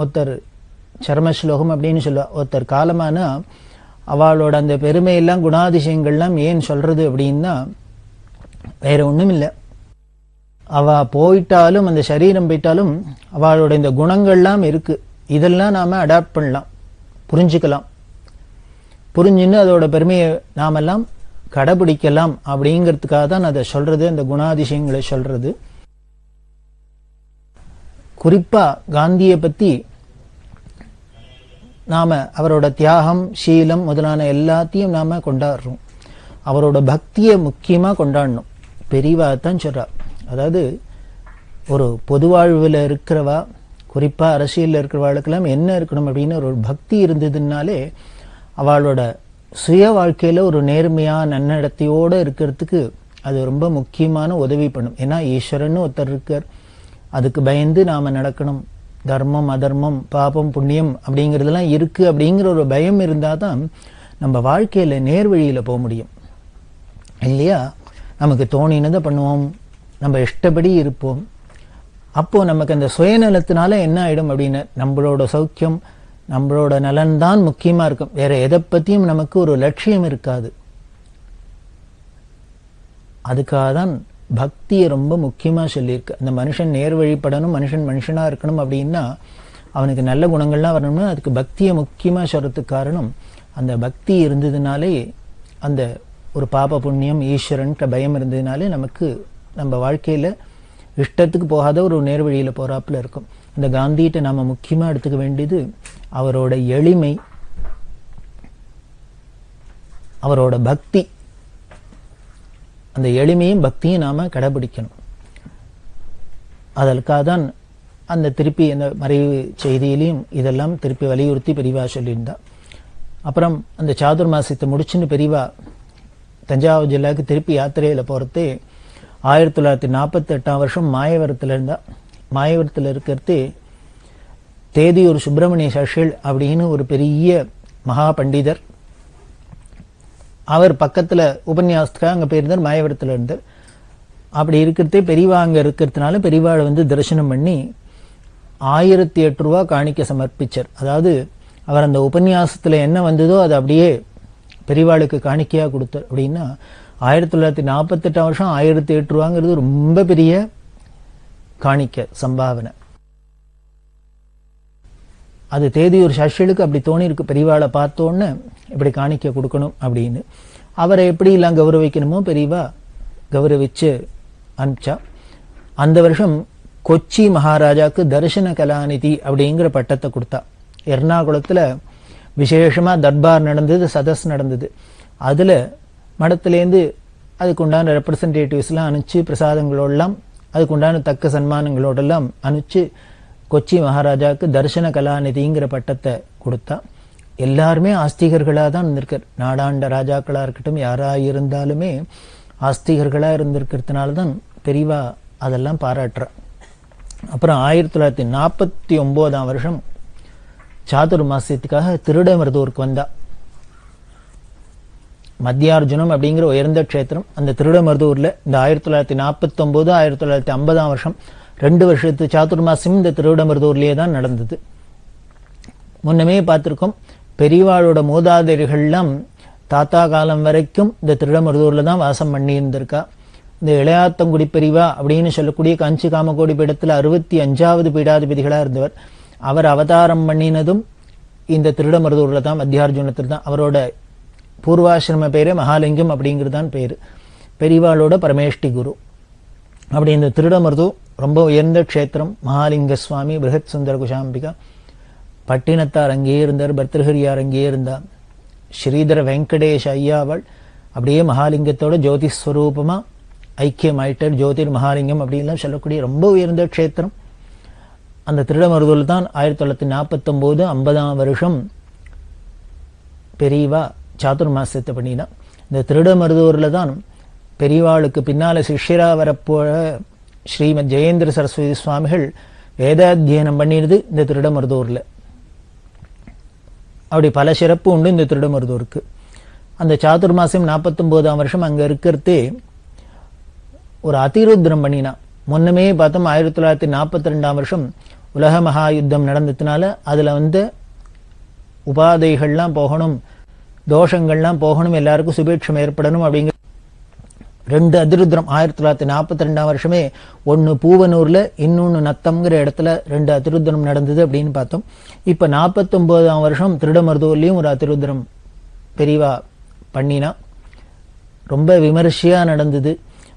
ஒருத்தர் சர்மஸ்லோகம் அப்படின்னு சொல்லுவா. ஒருத்தர் காலமானா அவளோட அந்த பெருமையெல்லாம் குணாதிசயங்கள்லாம் ஏன் சொல்றது அப்படின்னா வேற ஒண்ணும் இல்லை. அவ போயிட்டாலும் அந்த சரீரம் போயிட்டாலும் அவளோட இந்த குணங்கள்லாம் இருக்கு. இதெல்லாம் நாம அடாப்ட் பண்ணலாம், புரிஞ்சுக்கலாம். புரிஞ்சுன்னு அதோட பெருமையை நாமெல்லாம் கடைபிடிக்கலாம் அப்படிங்கிறதுக்காக தான் அதை சொல்றது, அந்த குணாதிசயங்களை சொல்றது. குறிப்பா காந்தியை பத்தி நாம அவரோட தியாகம், சீலம் முதலான எல்லாத்தையும் நாம கொண்டாடுறோம். அவரோட பக்தியை முக்கியமா கொண்டாடணும். பெரியவா தான் சொல்றா. அதாவது ஒரு பொது வாழ்வில் இருக்கிறவா, குறிப்பா அரசியலில் இருக்கிறவாளுக்கெல்லாம் என்ன இருக்கணும் அப்படின்னு ஒரு பக்தி இருந்ததுனாலே அவளோட சுய வாழ்க்கையில ஒரு நேர்மையா நன்னடத்தையோட இருக்கிறதுக்கு அது ரொம்ப முக்கியமான உதவி பண்ணும். ஏன்னா ஈஸ்வரன் ஒருத்தர் இருக்கார், அதுக்கு பயந்து நாம நடக்கணும். தர்மம் அதர்மம் பாபம் புண்ணியம் அப்படிங்கிறதெல்லாம் இருக்கு அப்படிங்கிற ஒரு பயம் இருந்தாதான் நம்ம வாழ்க்கையில நேர்வழியில போக முடியும் இல்லையா? நமக்கு தோணினதை பண்ணுவோம், நம்ம இஷ்டப்படி இருப்போம். அப்போ நமக்கு அந்த சுயநலத்தினால என்ன ஆயிடும் அப்படின்னு நம்மளோட சௌக்கியம் நம்மளோட நலன் தான் முக்கியமா இருக்கும். வேற எதை பத்தியும் நமக்கு ஒரு லட்சியம் இருக்காது. அதுக்காக தான் பக்தியை ரொம்ப முக்கியமா சொல்லியிருக்கு. அந்த மனுஷன் நேர் வழிபடணும், மனுஷன் மனுஷனா இருக்கணும் அப்படின்னா அவனுக்கு நல்ல குணங்கள்லாம் வரணும்னா அதுக்கு பக்தியை முக்கியமா சொல்றதுக்கு காரணம் அந்த பக்தி இருந்ததுனாலே, அந்த ஒரு பாப புண்ணியம் ஈஸ்வரன் பயம் இருந்ததுனாலே நமக்கு நம்ம வாழ்க்கையில இஷ்டத்துக்கு போகாத ஒரு நேர்வழியில போறாப்புல இருக்கும். அந்த காந்திகிட்ட நாம முக்கியமா எடுத்துக்க வேண்டியது அவரோட எளிமை, அவரோட பக்தி. அந்த எளிமையும் பக்தியும் நாம கடைபிடிக்கணும். அதற்காக தான் அந்த திருப்பி அந்த மறைவு செய்தியிலையும் இதெல்லாம் திருப்பி வலியுறுத்தி பெரியவா சொல்லியிருந்தா. அப்புறம் அந்த சாதுர்மாசத்தை முடிச்சுன்னு பெரியவா தஞ்சாவூர் ஜில்லாவுக்கு திருப்பி யாத்திரையில போறதே 1948 வருஷம் மாயவரத்துல இருந்தா. மாயவரத்துல இருக்கிறது தேதியூர் சுப்பிரமணிய சாஸ்திரிகள் அப்படின்னு ஒரு பெரிய மகா பண்டிதர். அவர் பக்கத்துல உபன்யாசத்துக்காக அங்க போயிருந்தார், மாயவரத்துல இருந்தார். அப்படி இருக்கிறதே பெரியவா அங்க இருக்கிறதுனால பெரியவாளை வந்து தரிசனம் பண்ணி 1008 ரூபா காணிக்க சமர்ப்பிச்சார். அதாவது அவர் அந்த உபன்யாசத்துல என்ன வந்ததோ அதை அப்படியே பெரியவாளுக்கு காணிக்கையா கொடுத்தார். அப்படின்னா 1948 வருஷம் 1008 ரூபாங்கிறது ரொம்ப பெரிய காணிக்க சம்பாவனை. அது தேதியூர் சாஸ்திரிகளுக்கு அப்படி தோணி இருக்கு, பெரியவாளை பார்த்தோன்னு இப்படி காணிக்க கொடுக்கணும் அப்படின்னு. அவரை எப்படி எல்லாம் கௌரவிக்கணுமோ பெரியவா கௌரவிச்சு அனுப்பிச்சா. அந்த வருஷம் கொச்சி மகாராஜாக்கு தரிசன கலாநிதி அப்படிங்கிற பட்டத்தை கொடுத்தா. எர்ணாகுளத்துல விசேஷமா தர்பார் நடந்தது, சதஸ் நடந்தது. அதுல மடத்திலேருந்து அதுக்குண்டான ரெப்ரசன்டேட்டிவ்ஸ்லாம் அனுப்பிச்சு பிரசாதங்களோடலாம் அதுக்குண்டான தக்க சன்மானங்களோடெல்லாம் அனுப்பிச்சு கொச்சி மகாராஜாவுக்கு தரிசன கலாநிதிங்கிற பட்டத்தை கொடுத்தா. எல்லாருமே ஆஸ்திகர்களா தான் இருந்திருக்கார். நாடாண்ட ராஜாக்களா இருக்கட்டும் யாரா இருந்தாலுமே ஆஸ்திகர்களா இருந்திருக்கிறதுனாலதான் பெரியவா அதெல்லாம் பாராட்டுறா. அப்புறம் 1949 வருஷம் சாதுர் மாசத்துக்காக திருடமருதூருக்கு வந்தா. மத்தியார்ஜுனம் அப்படிங்கிற உயர்ந்த க்ஷேத்திரம் அந்த திருடமருதூர்ல இந்த 1949 1950 வருஷம் 2 வருஷத்து சாதுர்மாசியம் இந்த திருவிடமருதூர்லயே தான் நடந்தது. முன்னமே பார்த்திருக்கோம், பெரியவாளோட மூதாதையர்கள்லாம் தாத்தா காலம் வரைக்கும் இந்த திருவிடமருதூர்ல தான் வாசம் பண்ணி இருந்திருக்கா. இந்த இளையாத்தங்குடி பெரியவா அப்படின்னு சொல்லக்கூடிய காஞ்சி காமகோடி பீடத்துல 65வது பீடாதிபதிகளா இருந்தவர். அவர் அவதாரம் பண்ணினதும் இந்த திருவிடமருதூர்ல தான், மத்தியார்ஜுனத்தில் தான். அவரோட பூர்வாசிரம பேரே மகாலிங்கம் அப்படிங்கிறது தான் பேரு. பெரியவாளோட பரமேஷ்டி குரு. அப்படி இந்த திருடமருதூர் ரொம்ப உயர்ந்த க்ஷேத்திரம். மகாலிங்க சுவாமி, பிருகத் சுந்தர குஷாம்பிகா, பட்டினத்தார் அங்கேயே இருந்தார், பர்தகிரியார் அங்கேயே இருந்தார், ஸ்ரீதர வெங்கடேஷ் ஐயாவள் அப்படியே மகாலிங்கத்தோட ஜோதிஸ்வரூபமா ஐக்கியமாயிட்டார். ஜோதிர் மகாலிங்கம் அப்படின்லாம் சொல்லக்கூடிய ரொம்ப உயர்ந்த க்ஷேத்திரம். அந்த திருடமருதூர்ல தான் 1949 50 வருஷம் பெரியவா சாதுர்மாசத்தை பண்ணினா. இந்த திருடமருதூர்ல தான் பெரியவாளுக்கு பின்னால சிஷ்யரா வரப்போற ஸ்ரீமத் ஜெயேந்திர சரஸ்வதி சுவாமிகள் வேதாத்தியனம் பண்ணிடுது இந்த திருடமருதூர்ல. அப்படி பல சிறப்பு உண்டு இந்த திருடமருதூருக்கு. அந்த சாதுர்மாசம் 49 வருஷம் அங்க இருக்கிறதே ஒரு அதிருத்ரம் பண்ணினா. முன்னமே பார்த்தோம் 1942 வருஷம் உலக மகா யுத்தம் நடந்ததுனால அதுல உபாதைகள்லாம் போகணும், தோஷங்கள்லாம் போகணும், எல்லாருக்கும் சுபேட்சம் ஏற்படணும் அப்படிங்கிற 2 அதிருத்ரம் 1942 வருஷமே, ஒன்னு பூவனூர்ல இன்னொன்னு நத்தம்ங்கிற இடத்துல 2 அதிருத்ரம் நடந்தது அப்படின்னு பார்த்தோம். இப்ப 49ஆம் வருஷம் திருடமருதூர்லயும் ஒரு அதிருத்ரம் பெரிவா பண்ணினா, ரொம்ப விமர்சையா நடந்தது.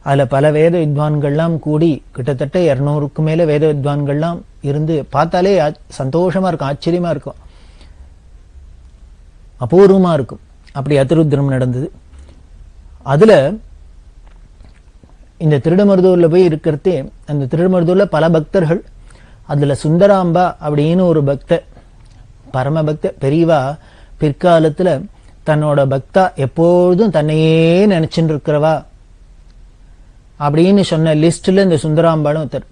அதுல பல வேத வித்வான்கள்லாம் கூடி கிட்டத்தட்ட 200க்கு மேல வேத வித்வான்கள்லாம் இருந்து பார்த்தாலே சந்தோஷமா இருக்கும், ஆச்சரியமா இருக்கும், அபூர்வமா இருக்கும். அப்படி அதிருத்ரம் நடந்தது. அதுல இந்த திருடமருதூர்ல போய் இருக்கிறதே, அந்த திருடமருதூர்ல பல பக்தர்கள், அதுல சுந்தராம்பா அப்படின்னு ஒரு பக்த, பரம பக்த பெரியவா பிற்காலத்துல தன்னோட பக்தா எப்பொழுதும் தன்னையே நினைச்சுட்டு இருக்கிறவா அப்படின்னு சொன்ன லிஸ்ட்ல இந்த சுந்தராம்பாளும் ஒருத்தர்.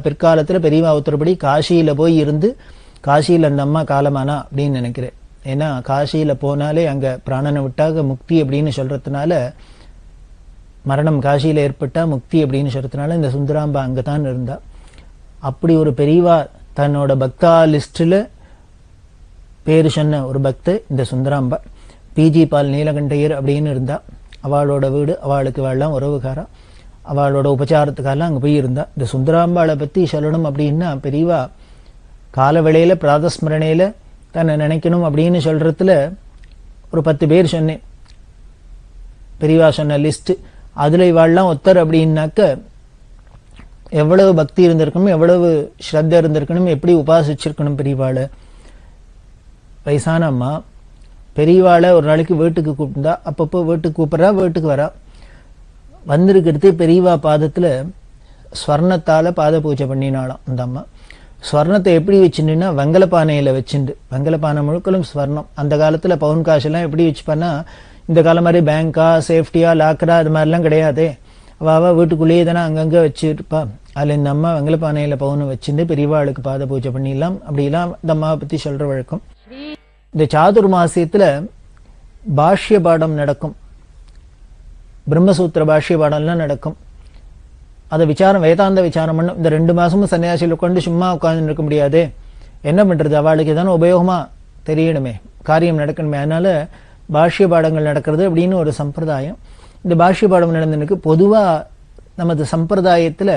பிற்காலத்துல பெரியவா உத்தரப்படி காசியில போய் இருந்து, காசியில அந்த அம்மா காலமானா அப்படின்னு நினைக்கிறேன். ஏன்னா காசியில போனாலே அங்க பிராணனை விட்டாக முக்தி அப்படின்னு சொல்றதுனால, மரணம் காசியில ஏற்பட்டா முக்தி அப்படின்னு சொல்றதுனால இந்த சுந்தராம்பா அங்கதான் இருந்தா. அப்படி ஒரு பெரியவா தன்னோட பக்தா லிஸ்ட்ல பேரு சொன்ன ஒரு பக்த இந்த சுந்தராம்பா. பிஜி பால் நீலகண்டையர் அப்படின்னு இருந்தா, அவளோட வீடு, அவளுக்கு வாழலாம் உறவுகாரா, அவளோட உபச்சாரத்துக்காரெல்லாம் அங்க போய் இருந்தா. இந்த சுந்தராம்பாளை பத்தி சொல்லணும் அப்படின்னா, பெரியவா கால வேளையில பிராதஸ்மரணையில தன்னை நினைக்கணும் அப்படின்னு சொல்றதுல ஒரு 10 பேர் சொன்னேன், பெரியவா சொன்ன லிஸ்ட். அதுல இவாள்லாம் ஒத்தர் அப்படின்னாக்க எவ்வளவு பக்தி இருந்திருக்கணும், எவ்வளவு ஸ்ரத்த இருந்திருக்கணும், எப்படி உபாசிச்சிருக்கணும் பெரியவாளை. வயசான அம்மா பெரியவாளை ஒரு நாளைக்கு வீட்டுக்கு கூப்பிட்டா, அப்பப்போ வீட்டுக்கு கூப்பிட்றா, வீட்டுக்கு வரா. வந்திருக்கிறது பெரியவா பாதத்துல ஸ்வர்ணத்தால பாத பூஜை பண்ணினாலாம் அந்த அம்மா. ஸ்வர்ணத்தை எப்படி வச்சுட்டுன்னா வெங்கலப்பானையில வச்சுண்டு, வெங்கலப்பானை முழுக்களும் ஸ்வர்ணம். அந்த காலத்துல பவுன் காசெல்லாம் எப்படி வச்சுப்பான்னா, இந்த காலம் மாதிரி பேங்கா சேஃப்டியா லாக்கரா அது மாதிரிலாம் கிடையாதே. அவ வீட்டுக்குள்ளேயே தானே அங்கங்க வச்சுருப்பா. அதுல இந்த அம்மா வெங்கலப்பானையில பவுனை வச்சுட்டு பெரியவாளுக்கு பாத பூஜை பண்ணிடலாம். அப்படிலாம் இந்த அம்மாவை பத்தி சொல்ற வழக்கம். இந்த சாதுர்மாசியத்துல பாஷ்ய பாடம் நடக்கும், பிரம்மசூத்திர பாஷ்ய பாடம்லாம் நடக்கும். அதை விசாரம், வேதாந்த விசாரம் பண்ணும். இந்த 2 மாசமும் சன்னியாசியில் உட்காந்து சும்மா உட்கார்ந்து இருக்க முடியாதே, என்ன பண்றது, அவளுக்கு ஏதான உபயோகமா தெரியணுமே, காரியம் நடக்கணுமே. அதனால பாஷ்ய பாடங்கள் நடக்கிறது அப்படின்னு ஒரு சம்பிரதாயம். இந்த பாஷ்ய பாடம் நடந்ததுக்கு பொதுவா நமது சம்பிரதாயத்துல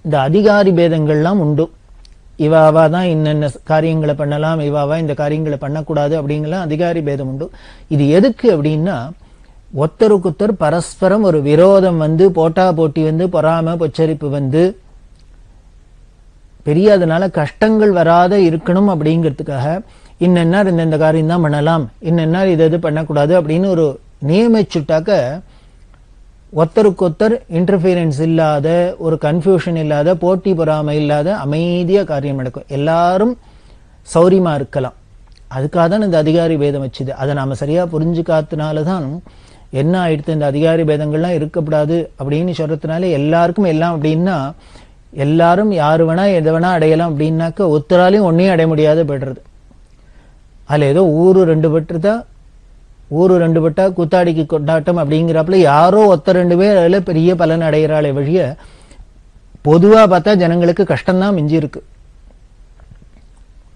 இந்த அதிகாரி பேதங்கள்லாம் உண்டு. இவாவா தான் இன்னென்ன காரியங்களை பண்ணலாம், இவாவா இந்த காரியங்களை பண்ணக்கூடாது அப்படிங்கலாம் அதிகாரி பேதம் உண்டு. இது எதுக்கு அப்படின்னா, ஒத்தருக்குத்தர் பரஸ்பரம் ஒரு விரோதம் போட்டா போட்டி பொறாம பொச்சரிப்பு பெரிய, அதனால கஷ்டங்கள் வராத இருக்கணும் அப்படிங்கிறதுக்காக இன்னென்னார் இந்த காரியம் தான் பண்ணலாம், இன்னென்னார் இது பண்ணக்கூடாது அப்படின்னு ஒரு நியமிச்சுட்டாக்க ஒத்தருக்கொத்தர் இன்டர்ஃபியரன்ஸ் இல்லாத, ஒரு கன்ஃபியூஷன் இல்லாத, போட்டி பொறாமை இல்லாத அமைதியா காரியம் நடக்கும், எல்லாரும் சௌரியமா இருக்கலாம். அதுக்காக தான் இந்த அதிகாரி பேதம் வச்சுது. அதை நாம சரியா புரிஞ்சுக்காதனாலதான் என்ன ஆயிடுத்து, இந்த அதிகாரி பேதங்கள்லாம் இருக்கக்கூடாது அப்படின்னு சொல்றதுனால எல்லாருக்கும் எல்லாம் அப்படின்னா, எல்லாரும் யாரு வேணா எதை வேணா அடையலாம் அப்படின்னாக்க ஒத்தராலையும் ஒன்னையும் அடைய முடியாது போய்டுறது. அதுல ஏதோ ஊரு 2 பட்டுதா, ஊரு 2 பட்டா கூத்தாடிக்கு கொண்டாட்டம் அப்படிங்கிறப்பல யாரோ ஒத்த 2 பேர் அதுல பெரிய பலன் அடைகிறாளே வழிய, பொதுவா பார்த்தா ஜனங்களுக்கு கஷ்டம்தான் மிஞ்சி இருக்கு.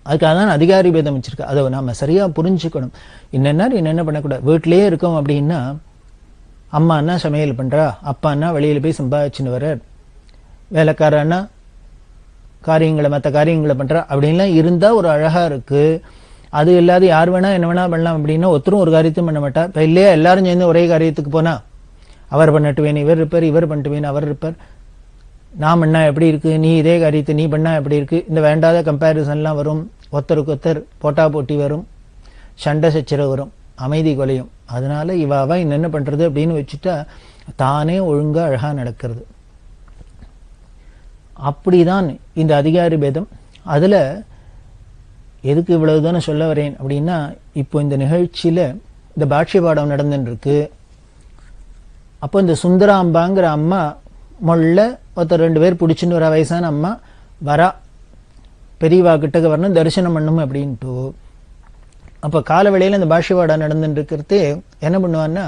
அதுக்காக தான் அதிகாரி பேதம் வச்சிருக்கு. அதை நாம சரியா புரிஞ்சுக்கணும். என்னென்ன பண்ணக்கூடாது. வீட்டிலேயே இருக்கோம் அப்படின்னா, அம்மா அண்ணா சமையல் பண்றா, அப்பா அண்ணா வெளியில போய் சம்பாதிச்சுன்னு வர, வேலைக்கார அண்ணா காரியங்களை மற்ற காரியங்களை பண்றா அப்படின்லாம் இருந்தா ஒரு அழகா இருக்கு. அது இல்லாத யார் வேணா என்ன வேணா பண்ணலாம் அப்படின்னா ஒருத்தரும் ஒரு காரியத்தையும் பண்ண மாட்டா. இப்ப இல்லையா எல்லாரும் சேர்ந்து ஒரே காரியத்துக்கு போனா, அவர் பண்ணட்டுவேன் இவர் இருப்பார், இவர் பண்ணிட்டுவேன் அவர் இருப்பார், நான் பண்ணா எப்படி இருக்கு, நீ இதே காரியத்தை நீ பண்ணா எப்படி இருக்கு, இந்த வேண்டாத கம்பேரிசன்லாம் வரும், ஒருத்தருக்கு ஒருத்தர் போட்டா போட்டி வரும், சண்டை சச்சரவு வரும், அமைதி கொலையும். அதனால இவாவா என்ன பண்றது அப்படின்னு வச்சுட்டா தானே ஒழுங்கா அழகா நடக்கிறது. அப்படிதான் இந்த அதிகாரி பேதம். அதுல எதுக்கு இவ்வளவுதானே சொல்ல வரேன் அப்படின்னா, இப்போ இந்த நிகழ்ச்சியில இந்த பாஷ்ய பாடம் நடந்துட்டு இருக்கு. அப்போ இந்த சுந்தராம்பாங்கிற அம்மா மொள்ள ஒருத்தர் 2 பேர் பிடிச்சுன்னு வர, வயசான அம்மா வரா, பெரியவா கிட்டக்கு வரணும், தரிசனம் பண்ணும் அப்படின்ட்டு. அப்ப கால வேளையில இந்த பாஷ்ய பாடம் நடந்துட்டு இருக்கிறதே என்ன பண்ணுவான்னா,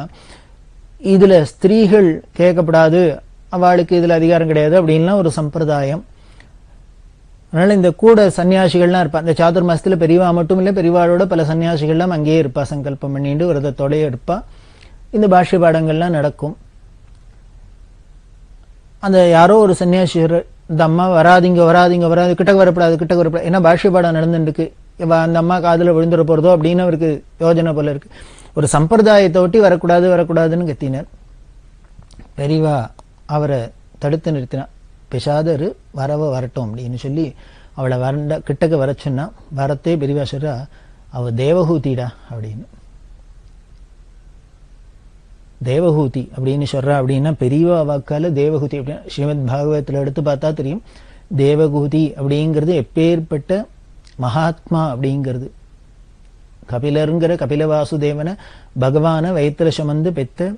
இதுல ஸ்திரீகள் கேட்கப்படாது, அவளுக்கு இதுல அதிகாரம் கிடையாது அப்படின்லாம் ஒரு சம்பிரதாயம். அதனால இந்த கூட சன்னியாசிகள்லாம் இருப்பா. இந்த சாதுர்மாசத்துல பெரியவா மட்டும் இல்லை, பெரியவாளோட பல சன்னியாசிகள்லாம் அங்கேயே இருப்பா. சங்கல்பம் பண்ணிட்டு விரதத்தோடய இருப்பா. இந்த பாஷ்ய பாடங்கள்லாம் நடக்கும். அந்த யாரோ ஒரு சன்னியாசியர் இந்த அம்மா வராதிங்க வராதிங்க வராது, கிட்டக்கு வரப்படாது கிட்டக்கு வரப்படாது, ஏன்னா பாஷ்ய பாடம் நடந்துருக்கு, அந்த அம்மா காதுல விழுந்துட போறதோ அப்படின்னு அவருக்கு யோஜனை போல இருக்கு. ஒரு சம்பிரதாயத்தை ஒட்டி வரக்கூடாது வரக்கூடாதுன்னு கத்தினார். பெரியவா அவரை தடுத்து நிறுத்தினார். பிசாதரு வரட்டும் அப்படின்னு சொல்லி அவளை கிட்டக்க வர சொன்னா. வரத்தே பெரியவா சொல்றா, அவ தேவஹூதிடா அப்படின்னு. தேவஹூதி அப்படின்னு சொல்றா அப்படின்னா பெரியவா வாக்கால தேவஹூதி அப்படின்னா ஸ்ரீமத் பாகவதத்துல எடுத்து பார்த்தா தெரியும். தேவஹூதி அப்படிங்கிறது எப்பேற்பட்ட மகாத்மா அப்படிங்கிறது. கபிலருங்கிற கபில வாசுதேவனை பகவான வயிற்றுல சுமந்து பெத்த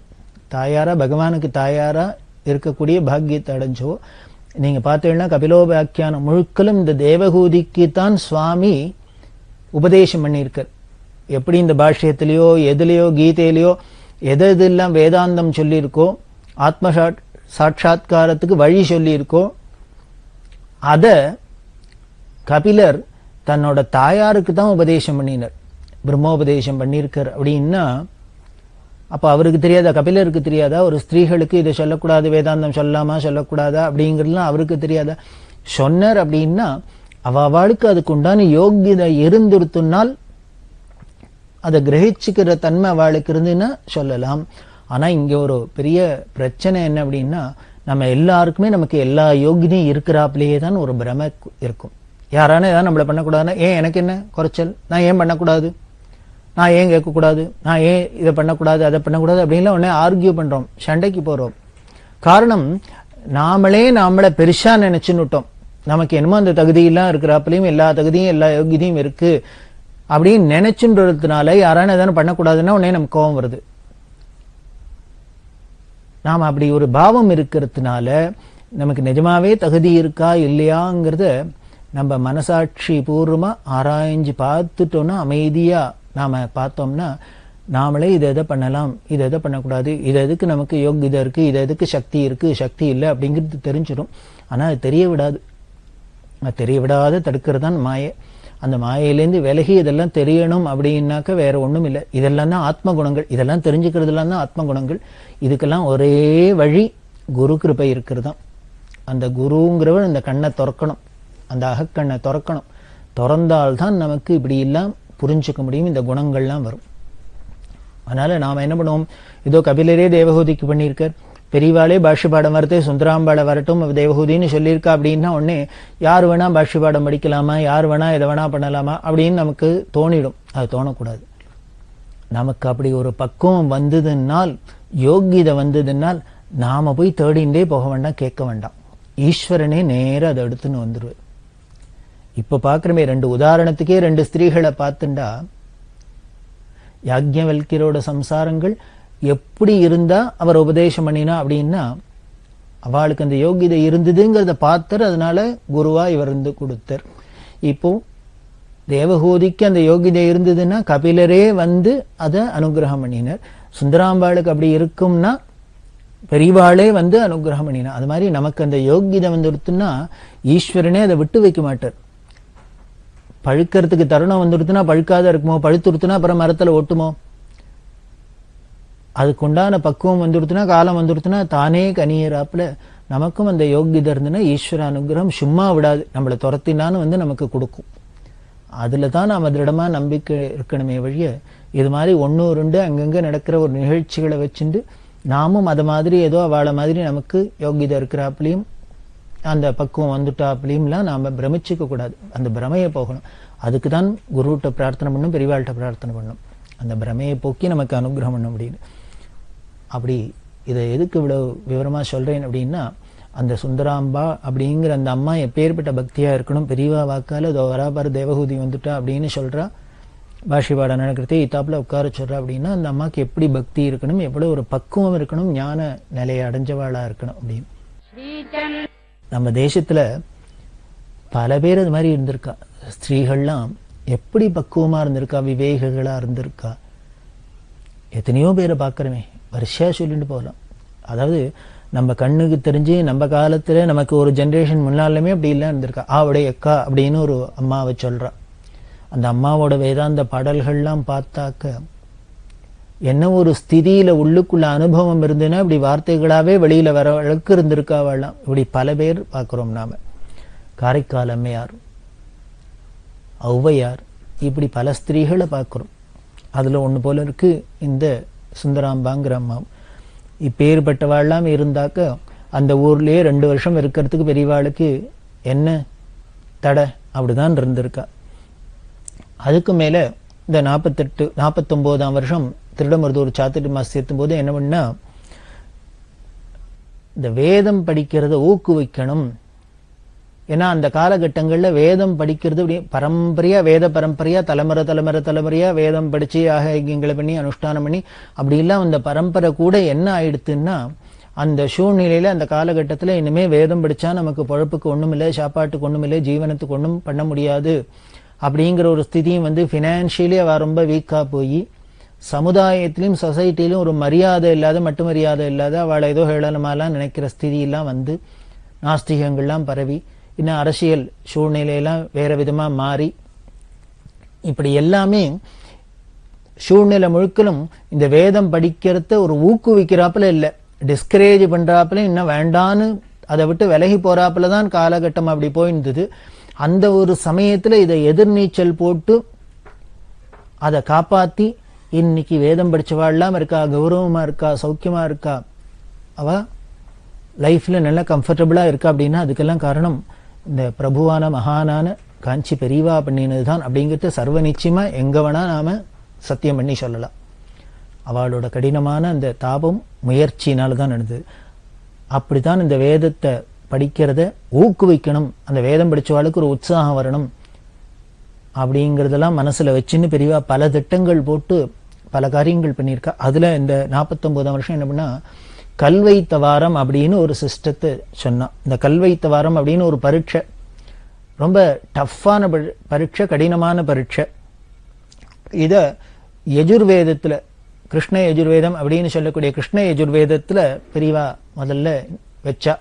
தாயாரா, பகவானுக்கு தாயாரா இருக்கக்கூடிய பாக்கியத்தை அடைஞ்சோ. நீங்க பார்த்தீங்கன்னா கபிலோபாக்கியானம் முழுக்கலும் இந்த தேவஹூதிக்கு தான் சுவாமி உபதேசம் பண்ணியிருக்கார். எப்படி இந்த பாஷ்யத்திலேயோ எதுலேயோ கீதையிலையோ எதெல்லாம் வேதாந்தம் சொல்லியிருக்கோ, ஆத்ம சாட்சா்காரத்துக்கு வழி சொல்லியிருக்கோ, அத கபிலர் தன்னோட தாயாருக்கு தான் உபதேசம் பண்ணினார், பிரம்மோபதேசம் பண்ணியிருக்கார். அப்படின்னா அப்ப அவருக்கு தெரியாதா, கபிலருக்கு தெரியாதா ஒரு ஸ்திரீகளுக்கு இதை சொல்லக்கூடாது, வேதாந்தம் சொல்லலாமா சொல்லக்கூடாதா அப்படிங்கிறதுலாம் அவருக்கு தெரியாதா? சொன்னார். அப்படின்னா அவளுக்கு அதுக்கு உண்டான யோகியதை இருந்துருத்துனால் அதை கிரகிச்சுக்கிற தன்மை அவளுக்கு இருந்துன்னா சொல்லலாம். ஆனா இங்க ஒரு பெரிய பிரச்சனை என்ன அப்படின்னா, நம்ம எல்லாருக்குமே நமக்கு எல்லா யோகியதையும் இருக்கிறாப்லேயே தான் ஒரு பிரமை இருக்கும். யாரான ஏதாவது நம்மளை பண்ணக்கூடாதுன்னா, ஏன் எனக்கு என்ன குறைச்சல், நான் ஏன் பண்ணக்கூடாது, நான் ஏன் கேட்கக்கூடாது, நான் ஏன் இதை பண்ணக்கூடாது அதை பண்ணக்கூடாது அப்படின்லாம் உடனே ஆர்கியூ பண்றோம், சண்டைக்கு போறோம். காரணம் நாமளை பெருசா நினைச்சுன்னுட்டோம். நமக்கு என்னமோ அந்த தகுதியெல்லாம் இருக்கிறாப்புலையும் எல்லா தகுதியும் எல்லா யோகியதையும் இருக்கு அப்படின்னு நினைச்சுன்றதுனால யாரான எதானு பண்ணக்கூடாதுன்னா உடனே நமக்கு கோபம் வருது. நாம் அப்படி ஒரு பாவம் இருக்கிறதுனால நமக்கு நிஜமாவே தகுதி இருக்கா இல்லையாங்கிறத நம்ம மனசாட்சி பூர்வமா ஆராய்ஞ்சு பார்த்துட்டோம்னா, அமைதியா நாம பார்த்தோம்னா, நாமளே இதை எதை பண்ணலாம், இதை எதை பண்ணக்கூடாது, இது எதுக்கு நமக்கு யோகியதை இருக்கு, இது எதுக்கு சக்தி இருக்கு, சக்தி இல்லை அப்படிங்கிறது தெரிஞ்சிடும். ஆனா அது தெரிய விடாது. தெரிய விடாத தடுக்கிறது தான் மாயை. அந்த மாயையிலேருந்து விலகி இதெல்லாம் தெரியணும் அப்படின்னாக்க வேற ஒண்ணும் இல்லை. இதெல்லாம் தான் ஆத்ம குணங்கள். இதெல்லாம் தெரிஞ்சுக்கிறதுலாம் தான் ஆத்ம குணங்கள். இதுக்கெல்லாம் ஒரே வழி குரு கிருபை இருக்கிறது தான். அந்த குருங்கிறவர் இந்த கண்ணை திறக்கணும், அந்த அகக்கண்ணை திறக்கணும். திறந்தால்தான் நமக்கு இப்படி எல்லாம் புரிஞ்சுக்க முடியும், இந்த குணங்கள்லாம் வரும். அதனால நாம என்ன பண்ணுவோம், இதோ கபிலரே தேவஹூதிக்கு பண்ணியிருக்கார், பெரியவாளே பாஷ்யபாடம் வரத்தே சுந்தராம்பாளை வரட்டும் தேவஹூதின்னு சொல்லியிருக்கா அப்படின்னா உடனே யார் வேணா பாஷ்யபாடம் படிக்கலாமா, யார் வேணா எதை வேணா பண்ணலாமா அப்படின்னு நமக்கு தோணிடும். அது தோணக்கூடாது. நமக்கு அப்படி ஒரு பக்குவம் வந்ததுனால், யோகியதை வந்ததுனால் நாம போய் தேடிண்டே போக வேண்டாம், கேட்க வேண்டாம். ஈஸ்வரனே நேர அதை எடுத்துன்னு வந்துருவார். இப்ப பாக்குறமே, 2 உதாரணத்துக்கே 2 ஸ்திரீகளை பார்த்துண்டா, யாக்ஞவல்கியரோட சம்சாரங்கள் எப்படி இருந்தா அவர் உபதேசம் பண்ணினா அப்படின்னா, அவளுக்கு அந்த யோகியதை இருந்ததுங்கிறத பார்த்தார், அதனால குருவா இவர் இருந்து கொடுத்தார். இப்போ தேவஹூதிக்கு அந்த யோகியதை இருந்ததுன்னா கபிலரே வந்து அதை அனுகிரகம் பண்ணினார். சுந்தராம்பாளுக்கு அப்படி இருக்கும்னா பெரியவாளே வந்து அனுகிரகம் பண்ணினார். அது மாதிரி நமக்கு அந்த யோகியதை வந்துடுத்துன்னா ஈஸ்வரனே அதை விட்டு வைக்க மாட்டார். பழுக்கிறதுக்கு தருணம் வந்துடுத்துனா பழுக்காத இருக்குமோ, பழுத்துடுத்துனா அப்புறம் மரத்துல ஒட்டுமோ, அதுக்குண்டான பக்குவம் வந்துடுத்துனா காலம் வந்துடுத்துனா தானே கனியராப்புல நமக்கும் அந்த யோகியதை இருந்துன்னா ஈஸ்வர அனுகிரகம் சும்மா விடாது, நம்மளை துரத்தினான்னு வந்து நமக்கு கொடுக்கும். அதுல தான் நாம திருடமா நம்பிக்கை இருக்கணுமே வழிய, இது மாதிரி 1 2 அங்கங்க நடக்கிற ஒரு நிகழ்ச்சிகளை வச்சுட்டு நாமும் அது மாதிரி ஏதோ அவளை மாதிரி நமக்கு யோகியதை இருக்கிறாப்புலையும் அந்த பக்குவம் வந்துட்டாப்புலையும்லாம் நாம பிரமிச்சுக்க கூடாது. அந்த பிரமையை போகணும். அதுக்கு தான் குருகிட்ட பிரார்த்தனை பண்ணும், பெரியவாள்கிட்ட பிரார்த்தனை பண்ணும், அந்த பிரமையை போக்கி நமக்கு அனுகிரகம் பண்ண முடியுது. அப்படி இதை எதுக்கு இவ்வளவு விவரமா சொல்றேன் அப்படின்னா, அந்த சுந்தராம்பா அப்படிங்கிற அந்த அம்மா எப்பேற்பட்ட பக்தியா இருக்கணும், பெரியவா வாக்கால இதோ வராபார தேவஹூதி வந்துட்டா அப்படின்னு சொல்றா, பாஷிபாட நடக்கிறதே இத்தாப்புல உட்கார சொல்றா அப்படின்னா அந்த அம்மாக்கு எப்படி பக்தி இருக்கணும், எவ்வளவு ஒரு பக்குவம் இருக்கணும், ஞான நிலையை அடைஞ்சவாளா இருக்கணும் அப்படின்னு. நம்ம தேசத்துல பல பேர் அது மாதிரி இருந்திருக்கா. ஸ்திரீகள்லாம் எப்படி பக்குவமா இருந்திருக்கா, விவேகிகளா இருந்திருக்கா. எத்தனையோ பேரை பார்க்கறமே, வரிசையா சொல்லிட்டு போகலாம். அதாவது நம்ம கண்ணுக்கு தெரிஞ்சு நம்ம காலத்துல நமக்கு ஒரு ஜெனரேஷன் முன்னாலுமே அப்படி இல்லை இருந்திருக்கா. ஆவுடைய அக்கா அப்படின்னு ஒரு அம்மாவை சொல்றா. அந்த அம்மாவோட வேதாந்த பாடல்கள்லாம் பார்த்தாக்க என்ன ஒரு ஸ்திதியில உள்ளுக்குள்ள அனுபவம் இருந்துன்னா இப்படி வார்த்தைகளாவே வெளியில வர அளவுக்கு இருந்திருக்காவெல்லாம். இப்படி பல பேர் பார்க்கிறோம் நாம. காரைக்கால் அம்மையார், ஔவையார், இப்படி பல ஸ்திரீகளை பார்க்கிறோம். அதுல ஒண்ணு போல இருக்கு இந்த சுந்தராம்பாங்கிற அம்மா. இப்பேற்பட்டவாள்லாம் இருந்தாக்க அந்த ஊர்லயே 2 வருஷம் இருக்கிறதுக்கு பெரியவாளுக்கு என்ன தடை அப்படிதான் இருந்திருக்கா. அதுக்கு மேல இந்த 49ஆம் வருஷம் திருடமருதூர் சாத்துர்மாசி சேர்த்தும் போது என்ன பண்ணா, இந்த வேதம் படிக்கிறத ஊக்குவிக்கணும். ஏன்னா அந்த காலகட்டங்கள்ல வேதம் படிக்கிறது அப்படி பரம்பரையா, வேத பரம்பரையா தலைமுறையா வேதம் படிச்சு ஆகங்களை பண்ணி அனுஷ்டானம் பண்ணி அப்படி எல்லாம் அந்த பரம்பரை கூட என்ன ஆயிடுத்துன்னா, அந்த சூழ்நிலையில அந்த காலகட்டத்துல இனிமே வேதம் படிச்சா நமக்கு பொழப்புக்கு ஒண்ணும் இல்லை, சாப்பாட்டுக்கு ஒண்ணும் இல்லை, ஜீவனத்துக்கு ஒண்ணும் பண்ண முடியாது அப்படிங்கிற ஒரு ஸ்திதியும் வந்து பினான்சியலி அவ ரொம்ப வீக்கா போய் சமுதாயத்திலும் சொசைட்டிலும் ஒரு மரியாதை இல்லாத, மட்டு மரியாதை இல்லாத, அவளை ஏதோ ஹேளனமாலாம் நினைக்கிற ஸ்திதியெல்லாம் வந்து நாஸ்திகங்கள்லாம் பரவி இன்னும் அரசியல் சூழ்நிலையெல்லாம் வேற விதமா மாறி இப்படி எல்லாமே சூழ்நிலை முழுக்கலும் இந்த வேதம் படிக்கிறத ஒரு ஊக்குவிக்கிறாப்புல இல்லை, டிஸ்கரேஜ் பண்றாப்புல, இன்னும் வேண்டான்னு அதை விட்டு விலகி போறாப்புல தான் காலகட்டம் அப்படி போயிருந்தது. அந்த ஒரு சமயத்துல இதை எதிர்நீச்சல் போட்டு அதை காப்பாத்தி இன்னைக்கு வேதம் படிச்சவாள்லாம் இருக்கா, கௌரவமா இருக்கா, சௌக்கியமா இருக்கா, அவ லைஃப்ல நல்லா கம்ஃபர்டபுளா இருக்கா. அப்படின்னா அதுக்கெல்லாம் காரணம் இந்த பிரபுவான மகானான காஞ்சி பெரியவா பண்ணினதுதான் அப்படிங்கிறது சர்வ நிச்சயமா எங்க வேணா நாம சத்தியம் பண்ணி சொல்லலாம். அவளோட கடினமான அந்த தாபம் முயற்சியினால்தான் நடந்தது. அப்படித்தான் இந்த வேதத்தை படிக்கிறத ஊக்குவிக்கணும், அந்த வேதம் படிச்சவாளுக்கு ஒரு உற்சாகம் வரணும் அப்படிங்கறதெல்லாம் மனசுல வச்சுன்னு பெரியவா பல திட்டங்கள் போட்டு பல காரியங்கள் பண்ணியிருக்கா. அதுல இந்த 49ஆம் வருஷம் என்ன பண்ணா, கல்வைத்த வாரம் அப்படின்னு ஒரு சிஸ்டத்தை சொன்னா. இந்த கல்வைத்த வாரம் அப்படின்னு ஒரு பரீட்சை, ரொம்ப டஃப்பான பரீட்சை, கடினமான பரீட்சை. இத யஜுர்வேதத்துல, கிருஷ்ண யஜுர்வேதம் அப்படின்னு சொல்லக்கூடிய கிருஷ்ண யஜுர்வேதத்துல பெரியவா முதல்ல வச்சா.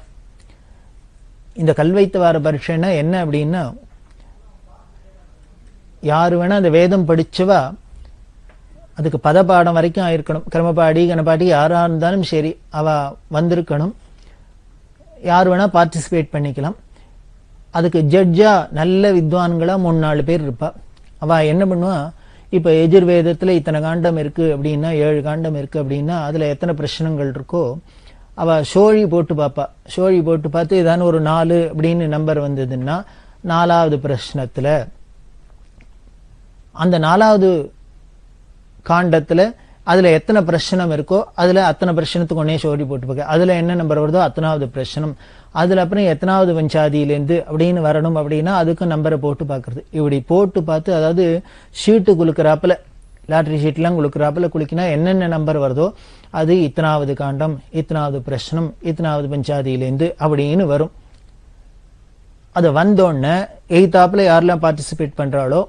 இந்த கல்வைத்த வார பரீட்சைன்னா என்ன அப்படின்னா, யாரு வேணா அந்த வேதம் படிச்சவா அதுக்கு பதப்பாடம் வரைக்கும் ஆயிருக்கணும். கிரமபாடி கணபாடி யாரா இருந்தாலும் சரி அவ வந்திருக்கணும். யார் வேணா பார்ட்டிசிபேட் பண்ணிக்கலாம். அதுக்கு ஜட்ஜா நல்ல வித்வான்களா 3-4 பேர் இருப்பா. அவ என்ன பண்ணுவா, இப்ப எஜுர்வேதத்துல இத்தனை காண்டம் இருக்கு அப்படின்னா, 7 காண்டம் இருக்கு அப்படின்னா அதுல எத்தனை பிரச்சனைகள் இருக்கோ அவ சோழி போட்டு பார்ப்பா. சோழி போட்டு பார்த்து ஏதான ஒரு 4 அப்படின்னு நம்பர் வந்ததுன்னா 4வது பிரச்சனத்துல அந்த 4வது காண்டத்துல அதுல எத்தனை பிரச்சனம் இருக்கோ அதுல அத்தனை பிரச்சனத்துக்கு ஒன்னே சோழி போட்டு பார்க்க. அதுல என்ன நம்பர் வருதோ அத்தனாவது பிரச்சனம், அதுல அப்புறம் எத்தனாவது பஞ்சாதியிலேருந்து அப்படின்னு வரணும் அப்படின்னா அதுக்கு நம்பரை போட்டு பார்க்கறது. இப்படி போட்டு பார்த்து, அதாவது ஷீட்டு குலுக்கிறாப்புல, லாட்டரி ஷீட்லாம் குலுக்கிறாப்புல குலுக்கினா என்னென்ன நம்பர் வருதோ அது இத்தனாவது காண்டம், இத்தனாவது பிரச்சனம், இத்தனாவது பஞ்சாதியிலேருந்து அப்படின்னு வரும். அது வந்தோடனே எய்தாப்புல யாரெல்லாம் பார்ட்டிசிபேட் பண்றாளோ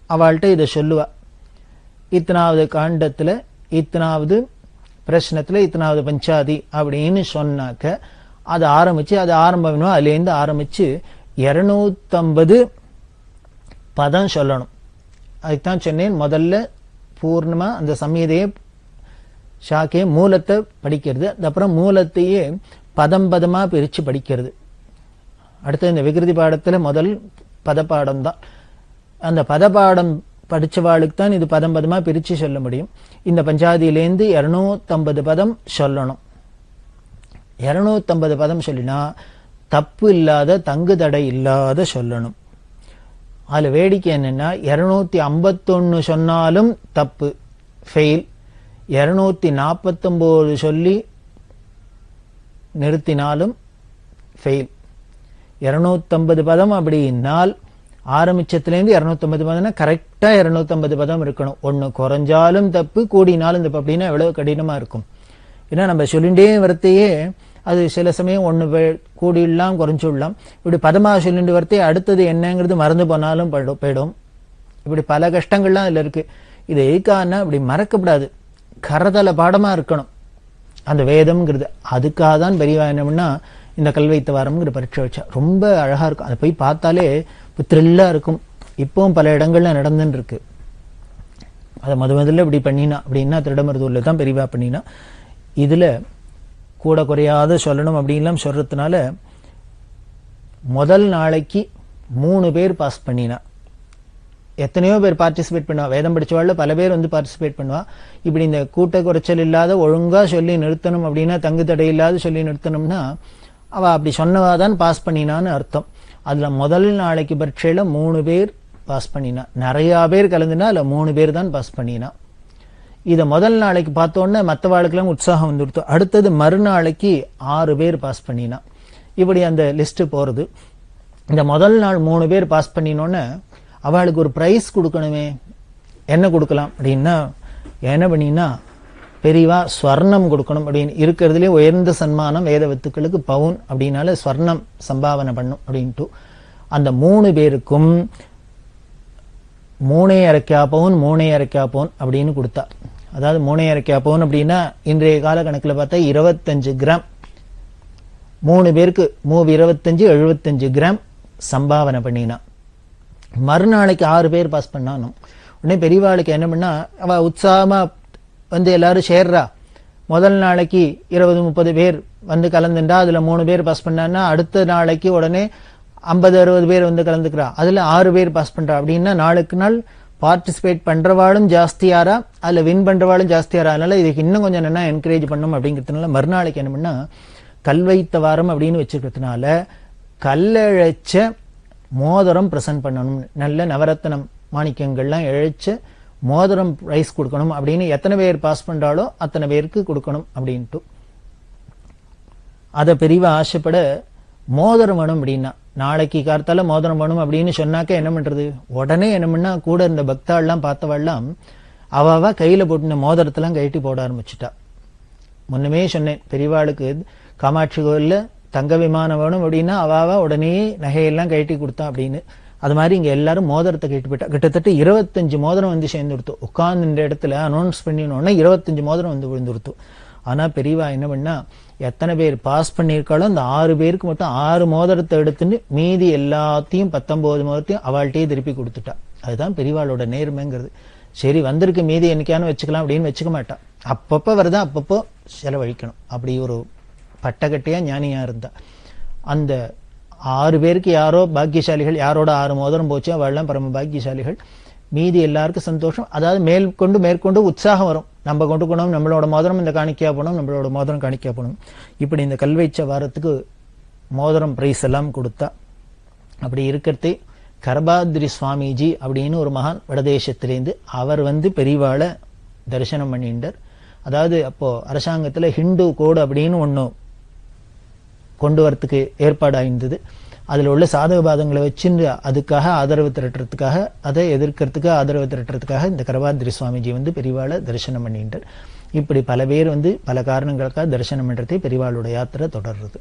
அவள்கிட்ட இதை சொல்லுவா. இத்தனாவது காண்டத்துல, இத்தனாவது பிரச்சனத்துல, இத்தனாவது பஞ்சாதி அப்படின்னு சொன்னாக்க அது ஆரம்பிச்சு, அது ஆரம்பம் அதுலேருந்து ஆரம்பிச்சு 250 பதம் சொல்லணும். அதுதான் சொன்னேன், முதல்ல பூர்ணமா அந்த சமயத்தையே ஷாக்கே மூலத்தை படிக்கிறது, அதுக்கப்புறம் மூலத்தையே பதம் பதமா பிரிச்சு படிக்கிறது. அடுத்து இந்த விகிருதி பாடத்துல முதல் பதப்பாடம் தான். அந்த பதப்பாடம் படிச்சவாளுக்கு தான் இது பதம் பதமா பிரிச்சு சொல்ல முடியும். இந்த பஞ்சாதியிலேருந்து 250 பதம் சொல்லணும். 250 பதம் சொல்லினா தப்பு இல்லாத, தங்கு தடை இல்லாத சொல்லணும். அதுல வேடிக்கை என்னன்னா, 251 சொன்னாலும் தப்பு, ஃபெயில். 249 சொல்லி நிறுத்தினாலும் ஃபெயில். 250 பதம் அப்படின்னால் ஆரம்பிச்சதுலேருந்து 250 பதம்னா கரெக்டா 250 பதம் இருக்கணும். ஒன்னு குறைஞ்சாலும் தப்பு, கூடினாலும் தப்பு. அப்படின்னா எவ்வளவு கடினமா இருக்கும். ஏன்னா நம்ம சொல்லிண்டே வரத்தையே அது சில சமயம் ஒன்னு கூடிடலாம், குறைஞ்சுடலாம். இப்படி பதமா சொல்லிட்டு வரத்தையே அடுத்தது என்னங்கிறது மறந்து போனாலும் போயிடும். இப்படி பல கஷ்டங்கள்லாம் இதுல இருக்கு. இது எதுக்கான்னா இப்படி மறக்கப்படாது, கரதல பாடமா இருக்கணும். அந்த வேதம்ங்கிறது. அதுக்காக தான் பெரியவா என்னம்னா இந்த கல்வைத்த வாரம்ங்கிற பரீட்சை வச்சா. ரொம்ப அழகா இருக்கும். அதை போய் பார்த்தாலே த்ரில்லா இருக்கும். இப்பவும் பல இடங்கள்ல நடந்துன்னு இருக்கு. அதை முதல்ல இப்படி பண்ணினா அப்படின்னா திருடமருதூர்ல தான் பெரியவா பண்ணினா. இதுல கூட குறையாத சொல்லணும் அப்படின்லாம் சொல்றதுனால முதல் நாளைக்கு 3 பேர் பாஸ் பண்ணினா. எத்தனையோ பேர் பார்ட்டிசிபேட் பண்ணுவா. வேதம் படிச்சவாள்ல பல பேர் வந்து பார்ட்டிசிபேட் பண்ணுவா. இப்படி இந்த கூட்ட குறைச்சல் இல்லாத ஒழுங்கா சொல்லி நிறுத்தணும் அப்படின்னா, தங்கு தடை இல்லாத சொல்லி நிறுத்தணும்னா அவ அப்படி சொன்னவாதான் பாஸ் பண்ணினான்னு அர்த்தம். அதுல முதல் நாளைக்கு பரீட்சையில 3 பேர் பாஸ் பண்ணினா. நிறைய பேர் கலந்துனா அதுல 3 பேர் தான் பாஸ் பண்ணினா. இத முதல் நாளைக்கு பார்த்தோன்னே மற்றவாளுக்கெல்லாம் உற்சாகம் வந்துடுத்து. அடுத்தது மறுநாளைக்கு 6 பேர் பாஸ் பண்ணினா. இப்படி அந்த லிஸ்ட் போறது. இந்த முதல் நாள் 3 பேர் பாஸ் பண்ணினோன்னு அவளுக்கு ஒரு பிரைஸ் கொடுக்கணுமே. என்ன கொடுக்கலாம் அப்படின்னா என்ன பண்ணினா பெரியவா ஸ்வர்ணம் கொடுக்கணும் அப்படின்னு. இருக்கிறதுலே உயர்ந்த சன்மானம் வேத வித்துக்களுக்கு பவுன் அப்படின்னால ஸ்வர்ணம் சம்பாவனை பண்ணும் அப்படின்ட்டு அந்த 3 பேருக்கும் 3.5 பவுன் 3.5 பவுன் அப்படின்னு கொடுத்தா. அதாவது 3.5 பவுன் அப்படின்னா இன்றைய கால கணக்குல பார்த்தா 25 கிராம். 3 பேருக்கு 25 75 கிராம் சம்பாவனை பண்ணினா. மறுநாளைக்கு 6 பேர் பாஸ் பண்ணானும். உடனே பெரியவாளுக்கு என்ன பண்ணா அவ உற்சாகமா வந்து எல்லாரும் சேர்றா. முதல் நாளைக்கு 20-30 பேர் வந்து கலந்துண்டா. அதுல 3 பேர் பாஸ் பண்ணான்னா அடுத்த நாளைக்கு உடனே 50-60 பேர் வந்து கலந்துக்கிறா. அதுல 6 பேர் பாஸ் பண்றா. அப்படின்னா நாளுக்கு நாள் பார்ட்டிசிபேட் பண்றவாளும் ஜாஸ்தியாரா, அதுல வின் பண்றவாளும் ஜாஸ்தியாரா. அதனால இதுக்கு இன்னும் கொஞ்சம் என்ன என்கரேஜ் பண்ணும் அப்படிங்கிறதுனால மறுநாளைக்கு என்ன பண்ணா கல்வைத்த வாரம் அப்படின்னு வச்சுக்கிறதுனால கல்லழைச்ச மோதிரம் பிரசன்ட் பண்ணணும். நல்ல நவரத்னம் மாணிக்கங்கள்லாம் இழைச்ச மோதிரம் பிரைஸ் கொடுக்கணும் அப்படின்னு எத்தனை பேர் பாஸ் பண்றாலோ அத்தனை பேருக்கு கொடுக்கணும் அப்படின்ட்டு அதை பெரியவா ஆசைப்பட மோதிரம் வேணும் அப்படின்னா நாளைக்கு கார்த்தால மோதிரம் வேணும் அப்படின்னு சொன்னாக்க என்ன பண்றது? உடனே என்ன பண்ணா கூட இந்த பக்தாள்லாம் பார்த்தவாள்லாம் அவ கையில போட்டுன மோதிரத்தெல்லாம் கழட்டி போட ஆரம்பிச்சுட்டா. முன்னமே சொன்னேன் பெரியவாளுக்கு காமாட்சி கோயில்ல தங்க விமானம் வேணும் அப்படின்னா அவ உடனே நகையெல்லாம் கழட்டி கொடுத்தா அப்படின்னு. அது மாதிரி இங்க எல்லாரும் மோதிரத்தை கழட்டி போயிட்டா. கிட்டத்தட்ட 25 மோதிரம் வந்து சேர்ந்து கொடுத்து. உட்கார்ந்து இந்த இடத்துல அனௌன்ஸ் பண்ணினோன்னா 25 மோதிரம் வந்து விழுந்துருத்து. ஆனா பெரியவா என்ன பண்ணா எத்தனை பேர் பாஸ் பண்ணியிருக்காளோ அந்த 6 பேருக்கு மட்டும் 6 மோதிரத்தை எடுத்துட்டு மீதி எல்லாத்தையும் 19 மோதிரத்தையும் அவள்கிட்டயே திருப்பி கொடுத்துட்டா. அதுதான் பெரியவாளோட நேர்மைங்கிறது. சரி வந்திருக்கு மீதி என்னைக்கானு வச்சுக்கலாம் அப்படின்னு வச்சுக்க மாட்டா. அப்பப்போ வருதா அப்பப்போ செலவழிக்கணும். அப்படி ஒரு பட்டகட்டையா ஞானியா இருந்தா. அந்த 6 பேருக்கு யாரோ பாக்கியசாலிகள், யாரோட 6 மோதிரம் போச்சு அவள்லாம் பரம பாக்கியசாலிகள். மீதி எல்லாருக்கும் சந்தோஷம். அதாவது மேற்கொண்டு உற்சாகம் வரும். நம்ம கொண்டு போனோம், நம்மளோட மோதிரம் இந்த காணிக்கையா போனோம், நம்மளோட மோதிரம் காணிக்கையா போனோம். இப்படி இந்த கல்வைச்ச வாரத்துக்கு மோதிரம் பிரைஸ் எல்லாம் கொடுத்தா. அப்படி இருக்கிறதே கரபாத்ரி சுவாமிஜி அப்படின்னு ஒரு மகான் வடதேசத்திலேருந்து அவர் வந்து பெரியவாளை தரிசனம் பண்ணிட்டார். அதாவது அப்போ அரசாங்கத்துல ஹிந்து கோடு அப்படின்னு ஒண்ணு கொண்டு வரத்துக்கு ஏற்பாடாயிருந்தது. அதுல உள்ள சாதக பாதங்களை வச்சு அதுக்காக ஆதரவு திரட்டுறதுக்காக, அதை எதிர்க்கிறதுக்கு ஆதரவு திரட்டுறதுக்காக இந்த கரபாத்ரி சுவாமிஜி வந்து பெரியவாளை தரிசனம் பண்ணிட்டார். இப்படி பல பேர் வந்து பல காரணங்களுக்காக தரிசனம் பண்றதே பெரியவாளோட யாத்திரை தொடர்றது.